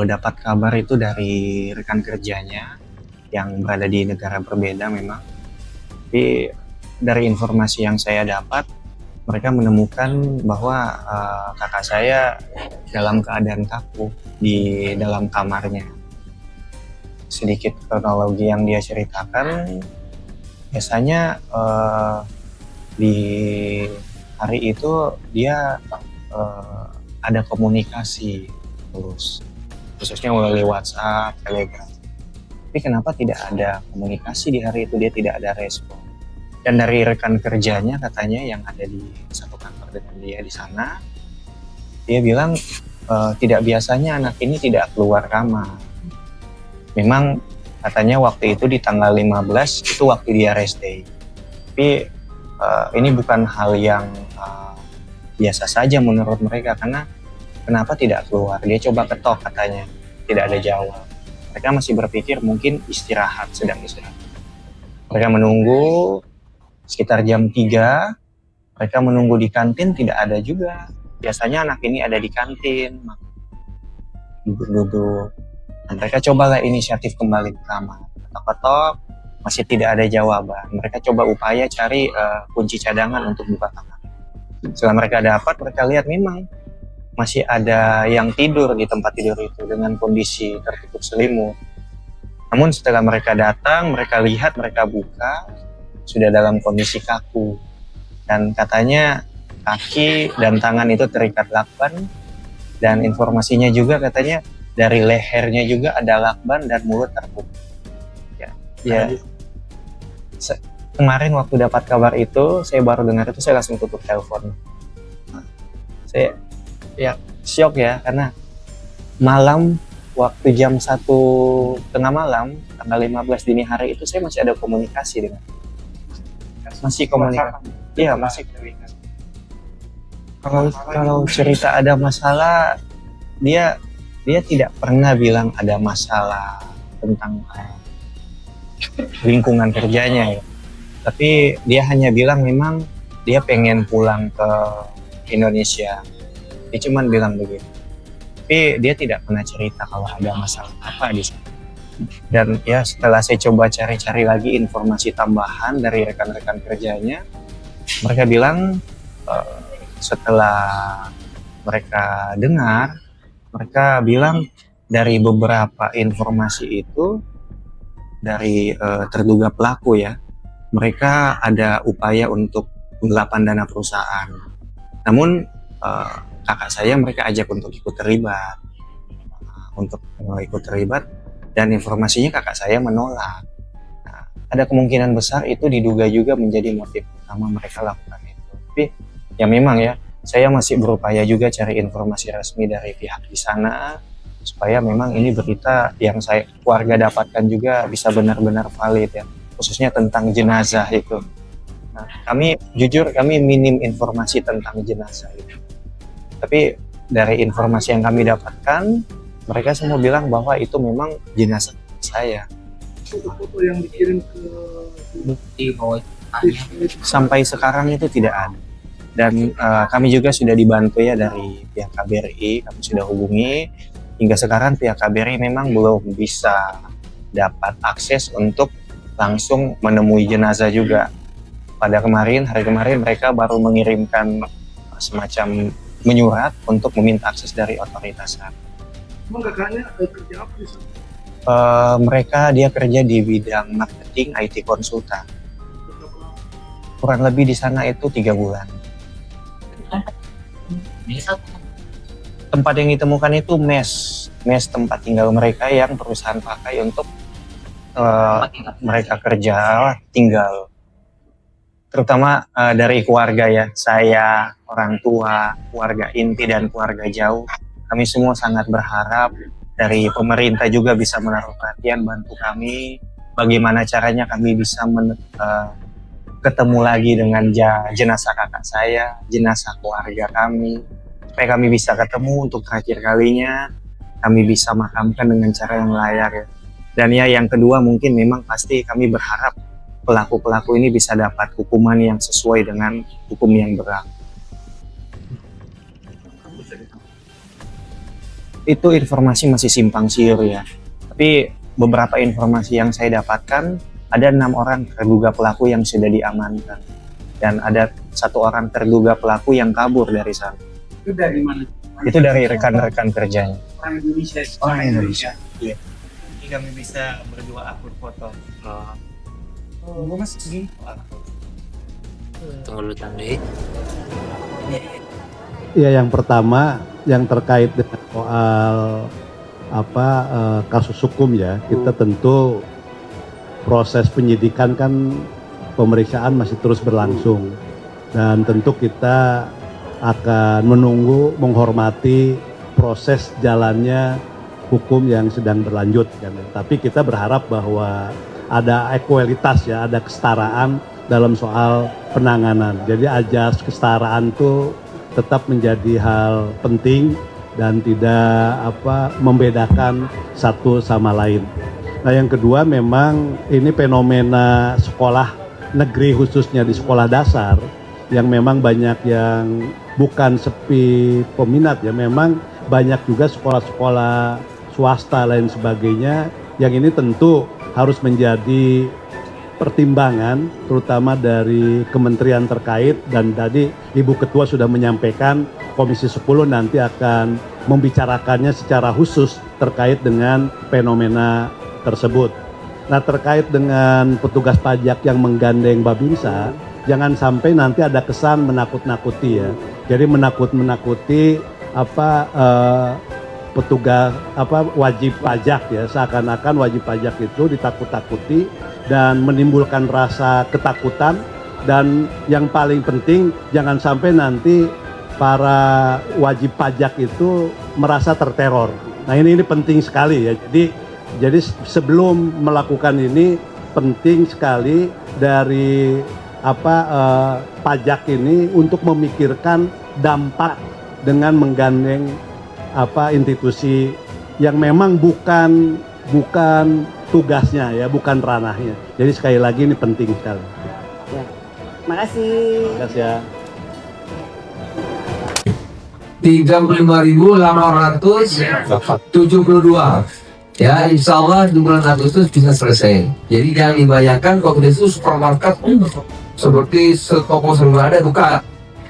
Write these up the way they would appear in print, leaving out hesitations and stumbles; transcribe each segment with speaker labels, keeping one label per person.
Speaker 1: dapat kabar itu dari rekan kerjanya yang berada di negara berbeda memang. Tapi dari informasi yang saya dapat, mereka menemukan bahwa kakak saya dalam keadaan kaku di dalam kamarnya. Sedikit kronologi yang dia ceritakan, biasanya di hari itu dia ada komunikasi terus, khususnya melalui WhatsApp, Telegram. Tapi kenapa tidak ada komunikasi di hari itu, dia tidak ada respon. Dan dari rekan kerjanya katanya yang ada di satu kantor dengan dia di sana, dia bilang tidak biasanya anak ini tidak keluar kamar. Memang katanya waktu itu di tanggal 15 itu waktu dia rest day. Tapi ini bukan hal yang biasa saja menurut mereka, karena kenapa tidak keluar? Dia coba ketok katanya, tidak ada jawab. Mereka masih berpikir mungkin istirahat, sedang istirahat. Mereka menunggu sekitar jam 3, mereka menunggu di kantin, tidak ada juga. Biasanya anak ini ada di kantin, duduk-duduk. Nah, mereka cobalah inisiatif kembali ke kamar. Ketok-ketok, masih tidak ada jawaban. Mereka coba upaya cari kunci cadangan untuk buka kamar. Setelah mereka dapat, mereka lihat memang masih ada yang tidur di tempat tidur itu dengan kondisi tertutup selimut. Namun setelah mereka datang, mereka lihat, mereka buka, sudah dalam kondisi kaku. Dan katanya kaki dan tangan itu terikat lakban, dan informasinya juga katanya dari lehernya juga ada lakban dan mulut tertutup. Ya. Kemarin waktu dapat kabar itu, saya baru dengar itu, saya langsung tutup telepon. Saya shock ya, karena malam waktu jam 1:30 malam tanggal 15 dini hari itu saya masih ada komunikasi dengan iya masih. Kalau cerita ada masalah, dia tidak pernah bilang ada masalah tentang lingkungan kerjanya ya. Tapi dia hanya bilang memang dia pengen pulang ke Indonesia. Dia cuma bilang begitu. Tapi dia tidak pernah cerita kalau ada masalah apa di sana. Dan ya setelah saya coba cari-cari lagi informasi tambahan dari rekan-rekan kerjanya, mereka bilang setelah mereka dengar, mereka bilang dari beberapa informasi itu dari terduga pelaku ya, mereka ada upaya untuk penggelapan dana perusahaan. Namun kakak saya mereka ajak untuk ikut terlibat, dan informasinya kakak saya menolak. Nah, ada kemungkinan besar itu diduga juga menjadi motif utama mereka lakukan itu. Tapi ya memang ya, saya masih berupaya juga cari informasi resmi dari pihak di sana supaya memang ini berita yang saya keluarga dapatkan juga bisa benar-benar valid ya, khususnya tentang jenazah itu. Nah, kami minim informasi tentang jenazah itu. Tapi dari informasi yang kami dapatkan, mereka semua bilang bahwa itu memang jenazah saya.
Speaker 2: Foto-foto yang dikirim ke
Speaker 3: bukti bahwa
Speaker 1: sampai sekarang itu tidak ada. Dan kami juga sudah dibantu ya dari pihak KBRI, kami sudah hubungi. Hingga sekarang pihak KBRI memang belum bisa dapat akses untuk langsung menemui jenazah juga. Pada hari kemarin mereka baru mengirimkan semacam menyurat untuk meminta akses dari otoritas.
Speaker 2: Emang kakaknya kerja apa di sana?
Speaker 1: Dia kerja di bidang marketing IT konsultan. Kurang lebih di sana itu 3 bulan. Tempat yang ditemukan itu mes tempat tinggal mereka yang perusahaan pakai untuk mereka kerja tinggal. Terutama dari keluarga ya, saya, orang tua, keluarga inti dan keluarga jauh, kami semua sangat berharap dari pemerintah juga bisa menaruh perhatian, bantu kami bagaimana caranya kami bisa ketemu lagi dengan jenazah kakak saya, jenazah keluarga kami, supaya kami bisa ketemu untuk terakhir kalinya, kami bisa makamkan dengan cara yang layak ya. Dan ya yang kedua mungkin memang pasti kami berharap pelaku-pelaku ini bisa dapat hukuman yang sesuai dengan hukum yang berlaku. itu informasi masih simpang siur ya. Tapi beberapa informasi yang saya dapatkan, ada 6 orang terduga pelaku yang sudah diamankan dan ada 1 orang terduga pelaku yang kabur dari sana.
Speaker 3: Itu dari mana?
Speaker 1: Itu dari rekan-rekan kerjanya.
Speaker 3: Orang Indonesia.
Speaker 1: Orang Indonesia. Iya. Jadi kami bisa berdua upload foto.
Speaker 3: Oh, gue masuk sini.
Speaker 4: Tunggu dulu Tandai.
Speaker 5: Ya, yang pertama yang terkait dengan soal kasus hukum ya, kita tentu proses penyidikan kan pemeriksaan masih terus berlangsung dan tentu kita akan menunggu menghormati proses jalannya hukum yang sedang berlanjut kan. Tapi kita berharap bahwa ada ekualitas ya, ada kesetaraan dalam soal penanganan. Jadi ajas kesetaraan itu tetap menjadi hal penting dan tidak membedakan satu sama lain. Nah, yang kedua memang ini fenomena sekolah negeri khususnya di sekolah dasar yang memang banyak yang bukan sepi peminat ya, memang banyak juga sekolah-sekolah swasta lain sebagainya yang ini tentu harus menjadi pertimbangan terutama dari kementerian terkait, dan tadi Ibu Ketua sudah menyampaikan Komisi 10 nanti akan membicarakannya secara khusus terkait dengan fenomena tersebut. Nah, terkait dengan petugas pajak yang menggandeng Babinsa, jangan sampai nanti ada kesan menakut-nakuti ya. Jadi menakut-nakuti petugas wajib pajak ya, seakan-akan wajib pajak itu ditakut-takuti dan menimbulkan rasa ketakutan, dan yang paling penting jangan sampai nanti para wajib pajak itu merasa terteror. Nah, ini penting sekali ya. Jadi sebelum melakukan ini penting sekali dari pajak ini untuk memikirkan dampak dengan menggandeng institusi yang memang bukan tugasnya ya, bukan ranahnya. Jadi sekali lagi ini penting sekali.
Speaker 6: Ya. Makasih.
Speaker 5: Terima kasih ya.
Speaker 7: 35.872. Ya, insya Allah di bulan Agustus bisa selesai. Jadi jangan dibayangkan kalau itu supermarket seperti toko serba ada buka.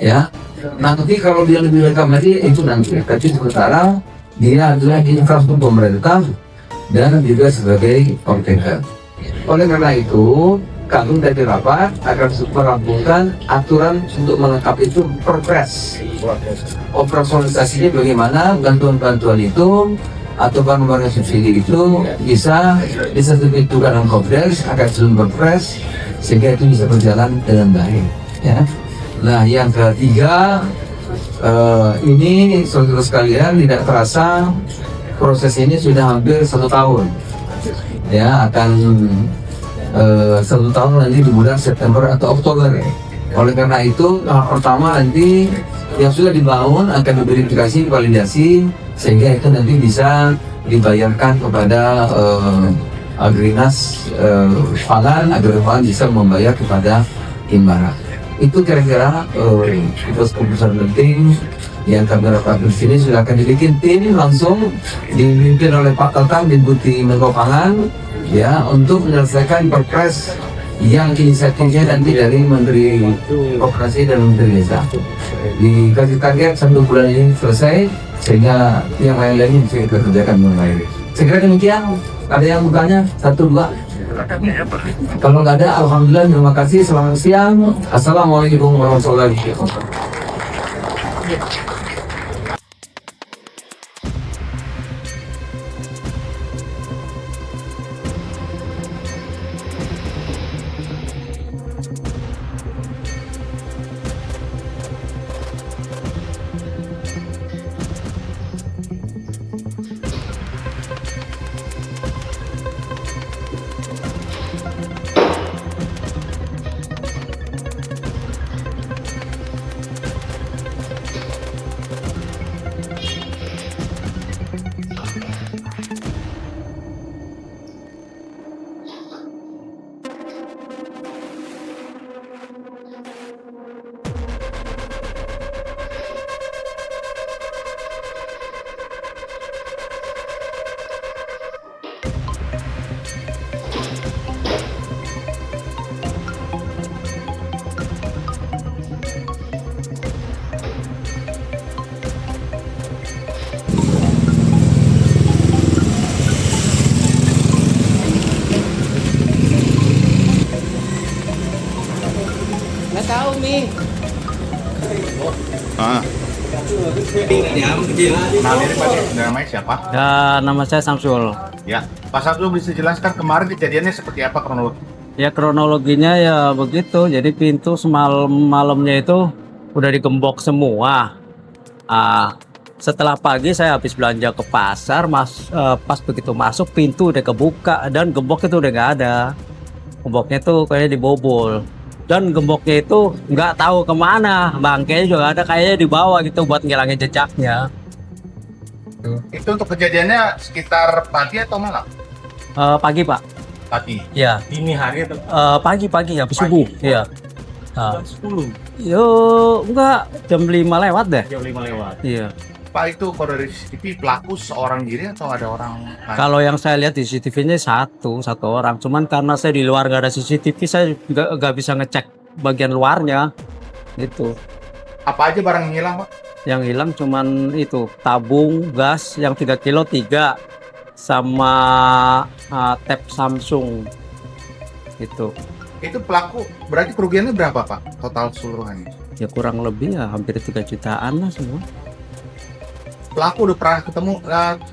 Speaker 7: Ya, nanti kalau dia lebih lengkap lagi itu nanti. Tapi sementara dia adalah infrastruktur pemerintah dan juga sebagai kontainer. Oleh karena itu, kami dari rapat akan merampungkan aturan untuk melengkapi itu perpres. Operasionalisasinya bagaimana, bantuan-bantuan itu atau barang-barang subsidi itu bisa disertifikasikan dengan Kopders, akan sebelum perpres sehingga itu bisa berjalan dengan baik. Ya. Nah, yang ketiga, ini saudara sekalian tidak terasa proses ini sudah hampir 1 tahun. Ya, akan 1 tahun nanti di bulan September atau Oktober. Oleh karena itu, pertama nanti yang sudah dibangun akan diverifikasi, validasi, sehingga itu nanti bisa dibayarkan kepada Agrinas pangan, agar pangan bisa membayar kepada Imbara. Itu kira-kira keputusan penting yang kami rapat di sini. Sudah akan dibikin tim langsung dipimpin oleh Pak Tatang Deputi Menko Pangan ya, untuk menyelesaikan perpres yang inisiatifnya nanti dari Menteri Koperasi dan Menteri Desa. Dikasih target 1 bulan ini selesai sehingga yang lain-lainnya bisa kita kerjakan dengan baik. Segera demikian. Ada yang bertanya? 1, 2. Kalau nggak ada, alhamdulillah, terima kasih. Selamat siang. Assalamualaikum warahmatullahi wabarakatuh.
Speaker 4: tahu Mi.
Speaker 8: Ah. Namanya siapa?
Speaker 4: Ya, nama saya Samsul.
Speaker 8: Ya, Pak Samsul bisa jelaskan kemarin kejadiannya seperti apa kronologi?
Speaker 4: Ya kronologinya ya begitu. Jadi pintu malamnya itu udah digembok semua. Setelah pagi saya habis belanja ke pasar, pas begitu masuk pintu udah kebuka dan gembok itu udah nggak ada. Gemboknya tuh kayaknya dibobol. Dan gemboknya itu nggak tahu kemana, bangkainya juga ada kayaknya dibawa gitu buat ngilangin jejaknya.
Speaker 8: Itu untuk kejadiannya sekitar pagi atau malam?
Speaker 4: Pagi Pak.
Speaker 8: Pagi.
Speaker 4: Ya.
Speaker 3: Dini hari atau
Speaker 4: Pagi habis subuh. Iya.
Speaker 3: jam 10?
Speaker 4: Yo enggak, jam 5 lewat deh.
Speaker 3: Jam 5 lewat.
Speaker 4: Iya.
Speaker 8: Pak, itu kalau dari CCTV pelaku seorang diri atau ada orang lain?
Speaker 4: Kalau yang saya lihat di CCTV-nya satu orang. Cuman karena saya di luar nggak ada CCTV, saya nggak bisa ngecek bagian luarnya. Gitu.
Speaker 8: Apa aja barang yang hilang, Pak?
Speaker 4: Yang hilang cuman itu tabung gas yang 3 kilo 3 sama tab Samsung. Gitu.
Speaker 8: Itu pelaku berarti kerugiannya berapa, Pak? Total keseluruhannya?
Speaker 4: Ya kurang lebih ya hampir 3 jutaan lah semua.
Speaker 8: Pelaku udah pernah ketemu,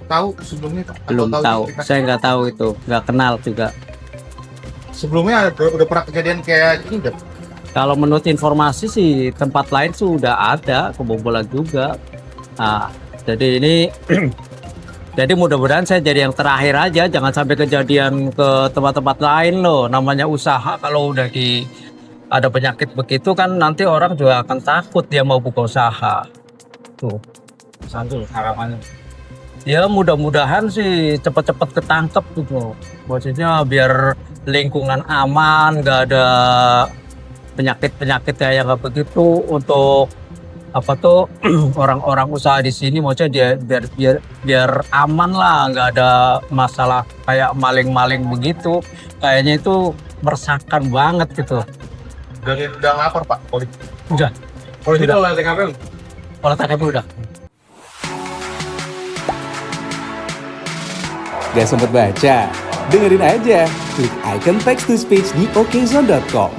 Speaker 8: tahu sebelumnya, Pak? Atau
Speaker 4: Belum tahu.
Speaker 8: cerita?
Speaker 4: Saya nggak tahu itu, nggak kenal juga.
Speaker 8: Sebelumnya udah pernah kejadian kayak ini, Dep?
Speaker 4: Kalau menurut informasi sih tempat lain sudah ada kebobolan juga. Jadi ini jadi mudah-mudahan saya jadi yang terakhir aja, jangan sampai kejadian ke tempat-tempat lain loh. Namanya usaha, kalau udah ada penyakit begitu kan nanti orang juga akan takut dia mau buka usaha. Tuh.
Speaker 3: Samsul harapannya.
Speaker 4: Ya mudah-mudahan sih cepet-cepet ketangkep gitu. Maksudnya biar lingkungan aman, nggak ada penyakit-penyakit kayak nggak begitu untuk orang-orang usaha di sini. Maksudnya dia biar aman lah, nggak ada masalah kayak maling-maling begitu. Kayaknya itu meresahkan banget gitu.
Speaker 8: Udah lapor, Pak, polisi?
Speaker 4: Udah.
Speaker 3: Polisi kalau TKP?
Speaker 4: Kalau TKP udah.
Speaker 9: Gak sempet baca? Dengerin aja, klik icon text to speech di okezone.com.